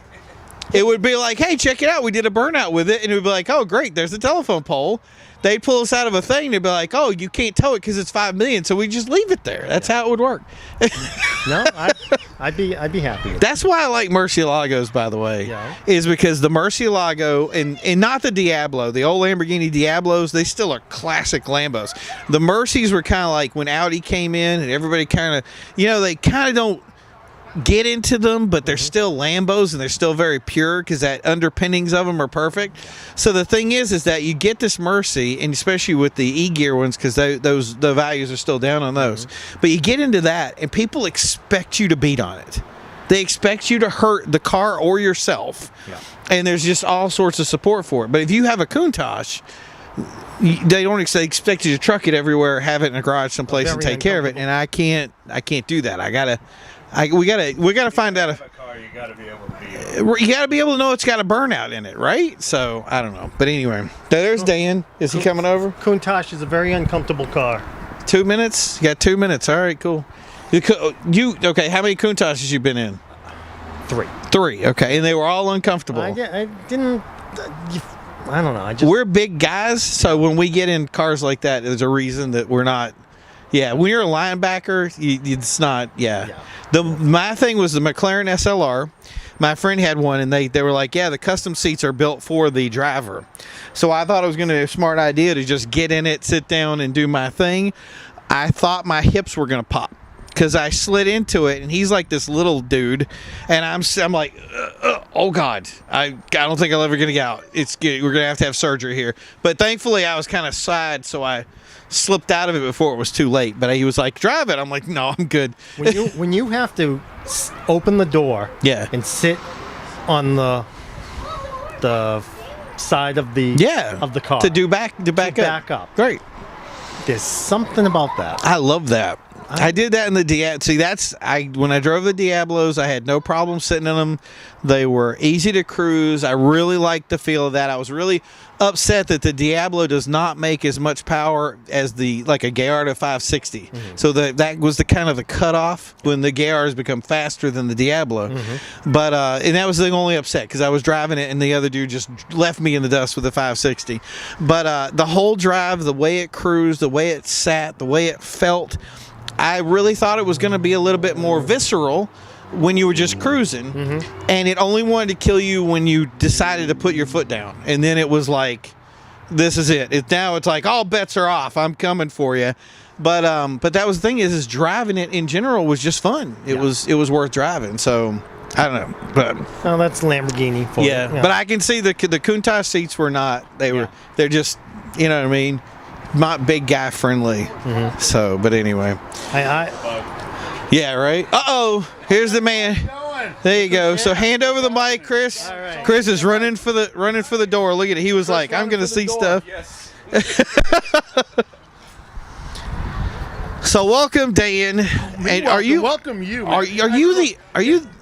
Speaker 4: It would be like, hey, check it out. We did a burnout with it, and it would be like, oh, great. There's a telephone pole. They'd pull us out of a thing. They'd be like, oh, you can't tow it because it's $5 million. So we just leave it there. That's how it would work.
Speaker 7: No, I'd be happy. With
Speaker 4: That's why I like Murcielagos, by the way,
Speaker 7: Yeah.
Speaker 4: is because the Murcielago and not the Diablo, the old Lamborghini Diablos, they still are classic Lambos. The Mercies were kind of like when Audi came in and everybody kind of, they kind of don't get into them, but they're still Lambos and they're still very pure because that underpinnings of them are perfect. So the thing is that you get this Mercy, and especially with the E-Gear ones, because the values are still down on those. But you get into that, and people expect you to beat on it. They expect you to hurt the car or yourself, and there's just all sorts of support for it. But if you have a Countach, they don't expect you to truck it everywhere, have it in a garage someplace, and
Speaker 7: Very
Speaker 4: take care of it. And I can't do that. We gotta find out if
Speaker 1: A car, you got to be able to be.
Speaker 4: you gotta be able to know it's got a burnout in it, right? So I don't know, but anyway, there's Dan. Is he coming over?
Speaker 7: Countach is a very uncomfortable car.
Speaker 4: 2 minutes. You got 2 minutes. All right, cool. You okay? How many Countaches you been in?
Speaker 7: 3.
Speaker 2: 3. Okay, and they were all uncomfortable.
Speaker 7: I didn't. I don't know. I just.
Speaker 2: We're big guys, so when we get in cars like that, there's a reason that we're not. Yeah, when you're a linebacker, it's not. Yeah. My thing was the McLaren SLR. My friend had one, and they were like, yeah, the custom seats are built for the driver. So I thought it was going to be a smart idea to just get in it, sit down, and do my thing. I thought my hips were going to pop because I slid into it, and he's like this little dude, and I'm like, oh God, I don't think I'll ever get out. It's good. We're going to have surgery here. But thankfully, I was kind of side, so I slipped out of it before it was too late. But he was like, drive it. I'm like, no, I'm good.
Speaker 7: When you have to open the door, and sit on the side of the car
Speaker 2: to back up. Great.
Speaker 7: There's something about that.
Speaker 2: I love that. I did that in the Diablo. See, when I drove the Diablos, I had no problem sitting in them. They were easy to cruise. I really liked the feel of that. I was really upset that the Diablo does not make as much power as a Gallardo 560. Mm-hmm. So that was the kind of the cutoff when the Gallardos become faster than the Diablo. Mm-hmm. But and that was the only upset because I was driving it and the other dude just left me in the dust with the 560. But the whole drive, the way it cruised, the way it sat, the way it felt, I really thought it was going to be a little bit more visceral when you were just cruising, and it only wanted to kill you when you decided to put your foot down, and then it was like, this is it. Now it's like all bets are off. I'm coming for you. But that was the thing is driving it in general was just fun. It was worth driving. So I don't know, but
Speaker 7: that's Lamborghini for
Speaker 2: yeah. But I can see the Countach seats were not. They're just, you know what I mean. Not big guy friendly. So, but anyway. Yeah, right? Uh-oh. Here's the man. There you go. So hand over the mic, Chris.
Speaker 7: All right.
Speaker 2: Chris is running for the door. Look at it. He was like, I'm going to see stuff.
Speaker 1: Yes.
Speaker 2: So welcome, Dan. And are you
Speaker 8: welcome you?
Speaker 2: Are you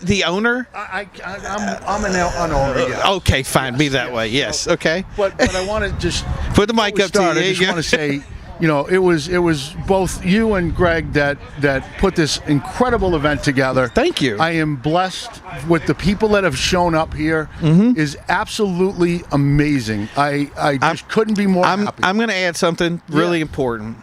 Speaker 2: the owner?
Speaker 8: I'm an owner. Yeah.
Speaker 2: Okay, fine. Be that way. Yes. Okay.
Speaker 8: But I want to just
Speaker 2: put the mic up to you.
Speaker 8: I just want to say, it was both you and Greg that put this incredible event together.
Speaker 2: Thank you.
Speaker 8: I am blessed with the people that have shown up here. Is absolutely amazing. I just couldn't be more happy.
Speaker 2: I'm going to add something really important.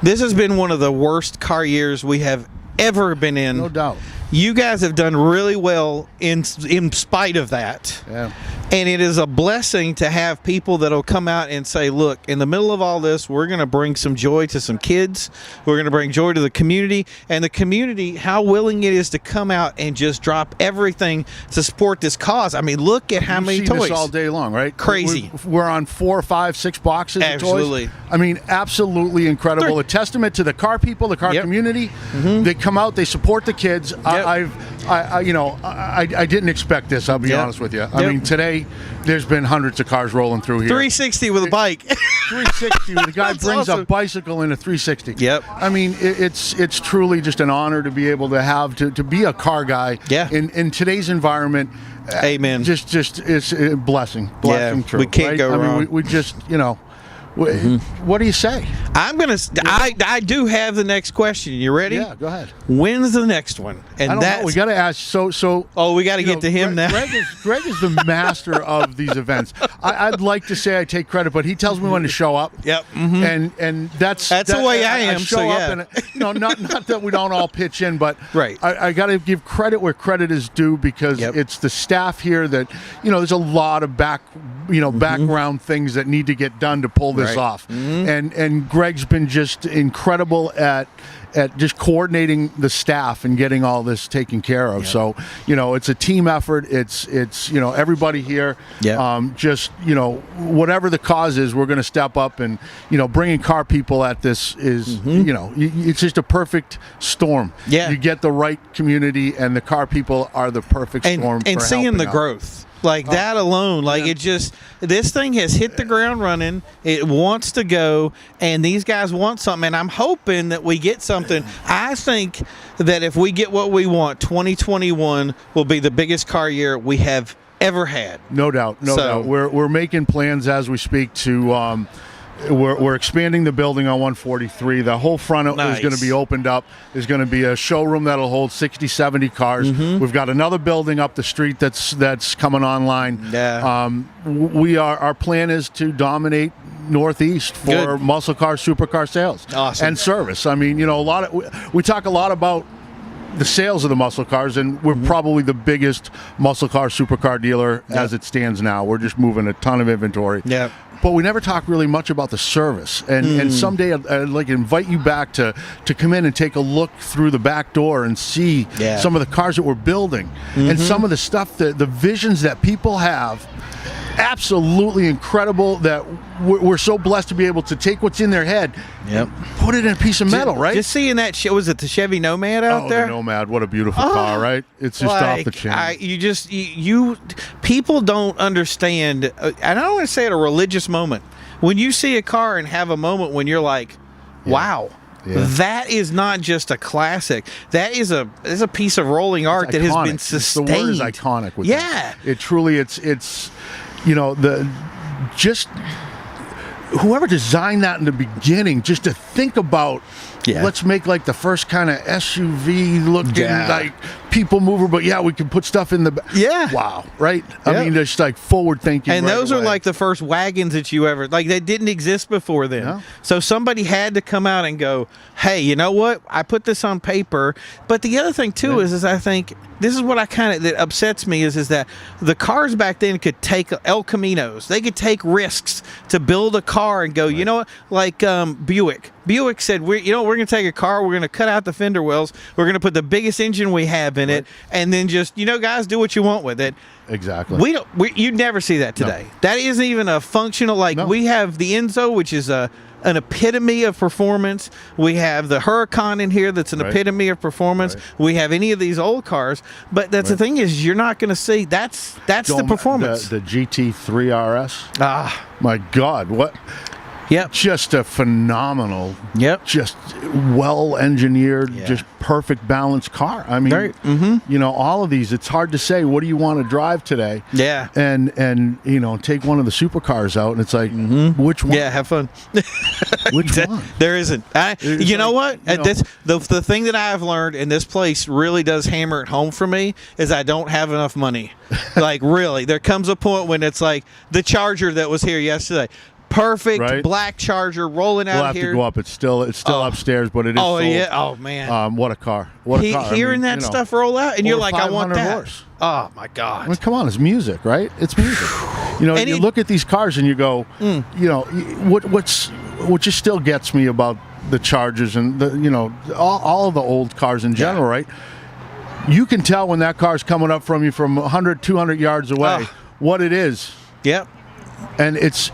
Speaker 2: This has been one of the worst car years we have ever been in.
Speaker 8: No doubt.
Speaker 2: You guys have done really well in spite of that.
Speaker 8: Yeah.
Speaker 2: And it is a blessing to have people that will come out and say, look, in the middle of all this, we're going to bring some joy to some kids. We're going to bring joy to the community. And the community, how willing it is to come out and just drop everything to support this cause. I mean, look at how many toys.
Speaker 8: This all day long, right?
Speaker 2: Crazy.
Speaker 8: We're on 4, 5, 6 boxes
Speaker 2: absolutely.
Speaker 8: Of toys. I mean, absolutely incredible. A testament to the car people, the car community. They come out, they support the kids. I didn't expect this, I'll be honest with you. I mean, today there's been hundreds of cars rolling through here.
Speaker 2: 360 with a bike.
Speaker 8: 360. The guy brings a bicycle in a 360.
Speaker 2: Yep.
Speaker 8: I mean, it's truly just an honor to be able to have to be a car guy.
Speaker 2: Yeah.
Speaker 8: In today's environment.
Speaker 2: Amen.
Speaker 8: Just it's a blessing. Blessing. True.
Speaker 2: We can't go wrong.
Speaker 8: I mean, we just What do you say?
Speaker 2: I do have the next question. You ready?
Speaker 8: Yeah, go ahead.
Speaker 2: When's the next one? And
Speaker 8: I don't know. We got to ask. So.
Speaker 2: We got to get to him now.
Speaker 8: Greg is the master of these events. I'd like to say I take credit, but he tells me when to show up.
Speaker 2: Yep.
Speaker 8: And that's
Speaker 2: the way I am.
Speaker 8: Show up and not that we don't all pitch in, but
Speaker 2: right.
Speaker 8: I got to give credit where credit is due because it's the staff here that there's a lot of background things that need to get done to pull this off. And Greg's been just incredible at just coordinating the staff and getting all this taken care of. So it's a team effort. It's everybody here. Just whatever the cause is, we're going to step up and bringing car people at this is it's just a perfect storm. You get the right community and the car people are the perfect storm
Speaker 2: and
Speaker 8: for
Speaker 2: seeing the
Speaker 8: out.
Speaker 2: growth. Like that alone, this thing has hit the ground running. It wants to go, and these guys want something, and I'm hoping that we get something. I think that if we get what we want, 2021 will be the biggest car year we have ever had.
Speaker 8: No doubt. We're making plans as we speak to we're expanding the building on 143. The whole front is
Speaker 2: Nice.
Speaker 8: going to be opened up. There's going to be a showroom that'll hold 60, 70 cars. We've got another building up the street that's coming online.
Speaker 2: Yeah.
Speaker 8: Our plan is to dominate Northeast for
Speaker 2: Good.
Speaker 8: muscle car, supercar sales
Speaker 2: Awesome.
Speaker 8: and service. I mean, we talk a lot about the sales of the muscle cars, and we're probably the biggest muscle car, supercar dealer as it stands now. We're just moving a ton of inventory.
Speaker 2: Yeah.
Speaker 8: But we never talk really much about the service. And someday I'd like to invite you back to come in and take a look through the back door and see some of the cars that we're building and some of the stuff, the visions that people have. Absolutely incredible that we're so blessed to be able to take what's in their head, put it in a piece of metal, right?
Speaker 2: Just seeing that, was it the Chevy Nomad out there?
Speaker 8: The Nomad, what a beautiful car, right? It's just off the chain.
Speaker 2: You people don't understand, and I don't want to say it a religious moment. When you see a car and have a moment when you're like, wow. Yeah. That is not just a classic. That is a piece of rolling art that has been sustained.
Speaker 8: The word is iconic. With
Speaker 2: that.
Speaker 8: It truly, it's whoever designed that in the beginning, just to think about, let's make like the first kind of SUV looking like people mover, but we can put stuff in the back. Wow, right? I mean, just like forward thinking.
Speaker 2: And
Speaker 8: right
Speaker 2: those
Speaker 8: away.
Speaker 2: are like the first wagons that you ever, like, they didn't exist before then.
Speaker 8: Yeah.
Speaker 2: So somebody had to come out and go, hey, you know what? I put this on paper. But the other thing too is I think this is what that upsets me is that the cars back then could take El Caminos. They could take risks to build a car and go, you know what? Like Buick. Buick said, we're going to take a car, we're going to cut out the fender wells, we're going to put the biggest engine we have in it, and then just, guys, do what you want with it.
Speaker 8: Exactly.
Speaker 2: You'd never see that today. No. That isn't even a functional, we have the Enzo, which is an epitome of performance. We have the Huracan in here that's an epitome of performance. We have any of these old cars, but that's the thing is you're not going to see that's the performance.
Speaker 8: The GT3 RS. My God, what?
Speaker 2: Yep.
Speaker 8: Just a phenomenal, just well-engineered, just perfect balanced car. I mean, all of these, it's hard to say, what do you want to drive today?
Speaker 2: Yeah.
Speaker 8: And take one of the supercars out, and it's like, which one?
Speaker 2: Yeah, have fun.
Speaker 8: Which one?
Speaker 2: There isn't. You know what? The thing that I've learned, and this place really does hammer it home for me, is I don't have enough money. Like, really. There comes a point when it's like the Charger that was here yesterday. Perfect black Charger rolling out
Speaker 8: we'll have
Speaker 2: here.
Speaker 8: To go up. It's still upstairs, but it is.
Speaker 2: Oh
Speaker 8: sold.
Speaker 2: Yeah! Oh man!
Speaker 8: What a car! What a car!
Speaker 2: Hearing that stuff roll out, and you're like, I want that.
Speaker 8: Horse.
Speaker 2: Oh my God!
Speaker 8: I mean, come on, it's music, right? It's music. You look at these cars and you go, what just still gets me about the Chargers and all of the old cars in general, right? You can tell when that car's coming up from you from 100, 200 yards away what it is.
Speaker 2: Yep.
Speaker 8: And it's,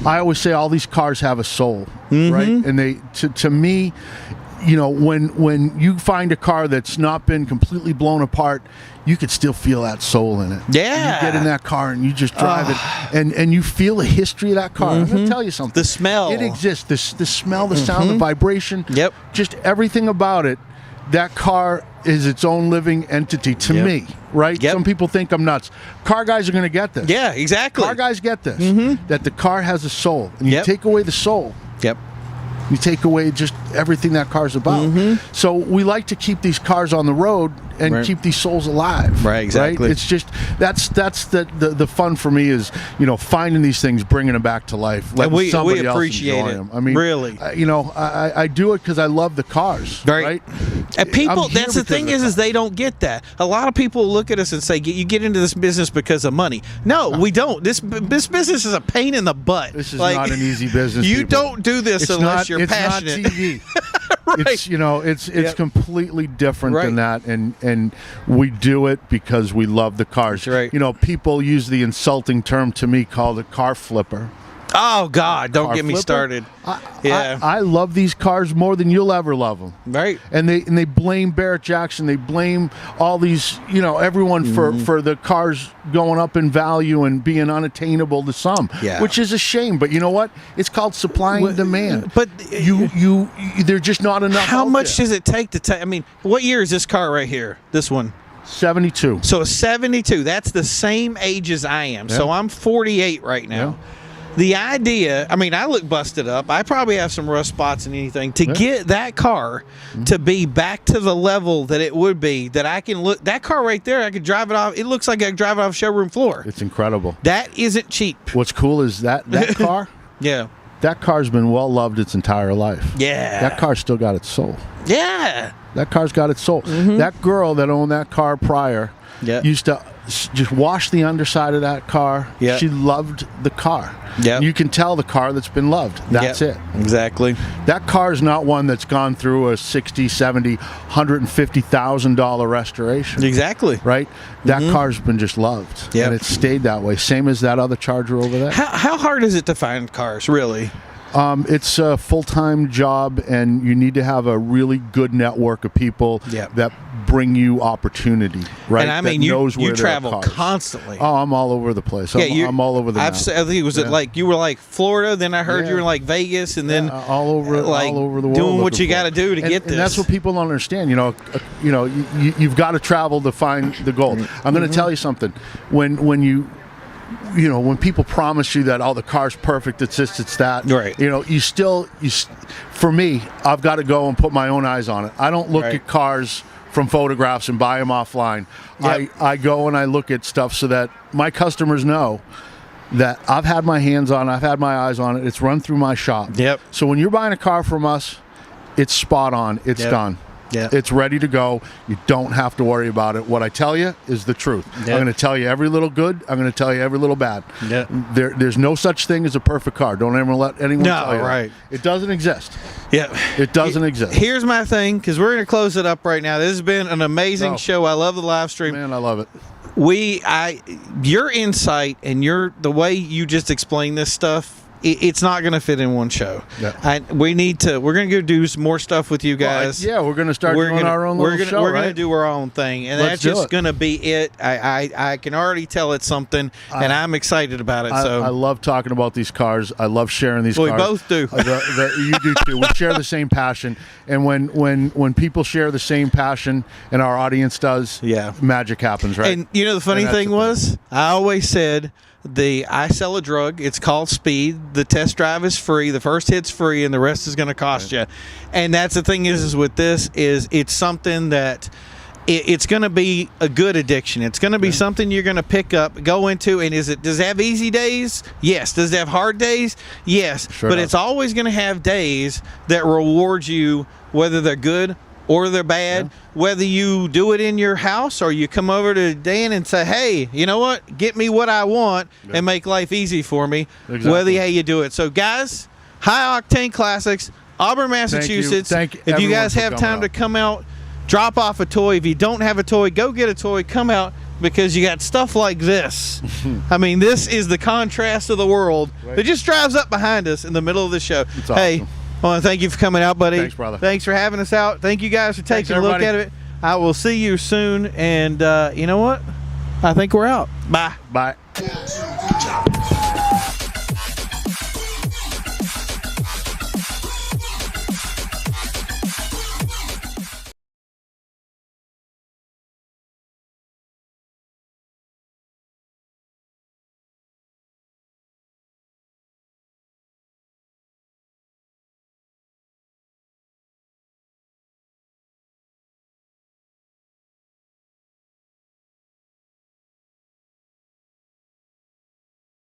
Speaker 8: I always say all these cars have a soul, right? And they, to me, when you find a car that's not been completely blown apart, you could still feel that soul in it.
Speaker 2: Yeah.
Speaker 8: And you get in that car and you just drive it, and you feel the history of that car. I'm going to tell you something.
Speaker 2: The smell.
Speaker 8: It exists. The smell, the sound, the vibration.
Speaker 2: Yep.
Speaker 8: Just everything about it. That car is its own living entity to me, right?
Speaker 2: Yep.
Speaker 8: Some people think I'm nuts. Car guys are going to get this.
Speaker 2: Yeah, exactly.
Speaker 8: Car guys get this, that the car has a soul. And you take away the soul.
Speaker 2: Yep.
Speaker 8: You take away just everything that car's about. So we like to keep these cars on the road and keep these souls alive.
Speaker 2: Right, exactly.
Speaker 8: Right? It's just that's the fun for me is finding these things, bringing them back to life, letting somebody else enjoy them. I mean,
Speaker 2: really,
Speaker 8: I do it because I love the cars. Right.
Speaker 2: And people, that's the thing is they don't get that. A lot of people look at us and say, "You get into this business because of money." No, we don't. This business is a pain in the butt.
Speaker 8: This is not an easy business.
Speaker 2: You don't do this unless you're passionate.
Speaker 8: It's not TV. It's completely different than that, and we do it because we love the cars.
Speaker 2: That's right.
Speaker 8: People use the insulting term to me called a car flipper.
Speaker 2: Oh God! Don't get me started.
Speaker 8: I love these cars more than you'll ever love them.
Speaker 2: Right.
Speaker 8: And they blame Barrett Jackson. They blame all these everyone for the cars going up in value and being unattainable to some.
Speaker 2: Yeah.
Speaker 8: Which is a shame. But you know what? It's called supply and demand.
Speaker 2: But
Speaker 8: you there's just not enough.
Speaker 2: How much does it take to take? I mean, what year is this car right here? This one.
Speaker 8: 72.
Speaker 2: So 72. That's the same age as I am.
Speaker 8: Yeah.
Speaker 2: So I'm 48 right now.
Speaker 8: Yeah.
Speaker 2: the idea, I mean, I look busted up. I probably have some rust spots and anything. To get that car to be back to the level that it would be, that I can look, that car right there, I could drive it off. It looks like I could drive it off showroom floor.
Speaker 8: It's incredible.
Speaker 2: That isn't cheap.
Speaker 8: What's cool is that car,
Speaker 2: Yeah.
Speaker 8: that car's been well loved its entire life.
Speaker 2: Yeah.
Speaker 8: That car's still got its soul.
Speaker 2: Yeah.
Speaker 8: That car's got its soul. That girl that owned that car prior used to just wash the underside of that car.
Speaker 2: Yeah.
Speaker 8: She loved the car.
Speaker 2: Yeah.
Speaker 8: You can tell the car that's been loved. That's it.
Speaker 2: Exactly.
Speaker 8: That car is not one that's gone through a $60,000, $70,000, $150,000 restoration.
Speaker 2: Exactly.
Speaker 8: Right? That car's been just loved.
Speaker 2: Yep.
Speaker 8: And it's stayed that way. Same as that other Charger over there.
Speaker 2: How hard is it to find cars, really?
Speaker 8: It's a full-time job, and you need to have a really good network of people that bring you opportunity, right?
Speaker 2: And I mean, you travel constantly.
Speaker 8: Oh, I'm all over the place. I'm all over the map.
Speaker 2: I think was it like you were like Florida, then I heard you were in like Vegas, and then
Speaker 8: all over the world,
Speaker 2: doing what you got to do to get this.
Speaker 8: And that's what people don't understand. You've got to travel to find the gold. I'm going to tell you something. When people promise you that the car's perfect, it's this, it's that.
Speaker 2: Right.
Speaker 8: For me, I've got to go and put my own eyes on it. I don't look at cars from photographs and buy them offline.
Speaker 2: Yep.
Speaker 8: I go and I look at stuff so that my customers know that I've had my hands on it, I've had my eyes on it. It's run through my shop.
Speaker 2: Yep.
Speaker 8: So when you're buying a car from us, it's spot on. It's done.
Speaker 2: Yeah.
Speaker 8: It's ready to go. You don't have to worry about it. What I tell you is the truth.
Speaker 2: Yep.
Speaker 8: I'm going to tell you every little good. I'm going to tell you every little bad.
Speaker 2: Yep.
Speaker 8: There's no such thing as a perfect car. Don't ever let anyone tell you that. It doesn't exist.
Speaker 2: Yeah.
Speaker 8: It doesn't exist.
Speaker 2: Here's my thing, because we're going to close it up right now. This has been an amazing show. I love the live stream.
Speaker 8: Man, I love it.
Speaker 2: Your insight and the way you just explain this stuff, it's not going to fit in one show.
Speaker 8: Yeah.
Speaker 2: We're going to go do some more stuff with you guys.
Speaker 8: We're going to start doing our own little show,
Speaker 2: We're going to do our own thing, and that's just going to be it. I can already tell it's something, and I'm excited about it.
Speaker 8: I love talking about these cars. I love sharing these cars.
Speaker 2: We both do.
Speaker 8: You do too. We share the same passion, and when people share the same passion, and our audience does, magic happens, right?
Speaker 2: And the funny thing was, I always said, I sell a drug. It's called speed. The test drive is free. The first hit's free, and the rest is going to cost you. And that's the thing is with this is it's something that it's going to be a good addiction. It's going to be something you're going to pick up, go into, and does it have easy days? Yes. Does it have hard days? Yes.
Speaker 8: Sure
Speaker 2: but
Speaker 8: does.
Speaker 2: it's always going to have days that reward you, whether they're good or they're bad, whether you do it in your house or you come over to Dan and say, hey, you know what? Get me what I want and make life easy for me, whether you do it. So, guys, High Octane Classics, Auburn, Massachusetts.
Speaker 8: Thank you.
Speaker 2: If you guys have time to come out, drop off a toy. If you don't have a toy, go get a toy. Come out, because you got stuff like this. I mean, this is the contrast of the world. It just drives up behind us in the middle of the show.
Speaker 8: It's awesome.
Speaker 2: Hey, I want to thank you for coming out, buddy.
Speaker 8: Thanks, brother.
Speaker 2: Thanks for having us out. Thank you guys for taking a look at it. I will see you soon. And you know what? I think we're out. Bye.
Speaker 8: Bye.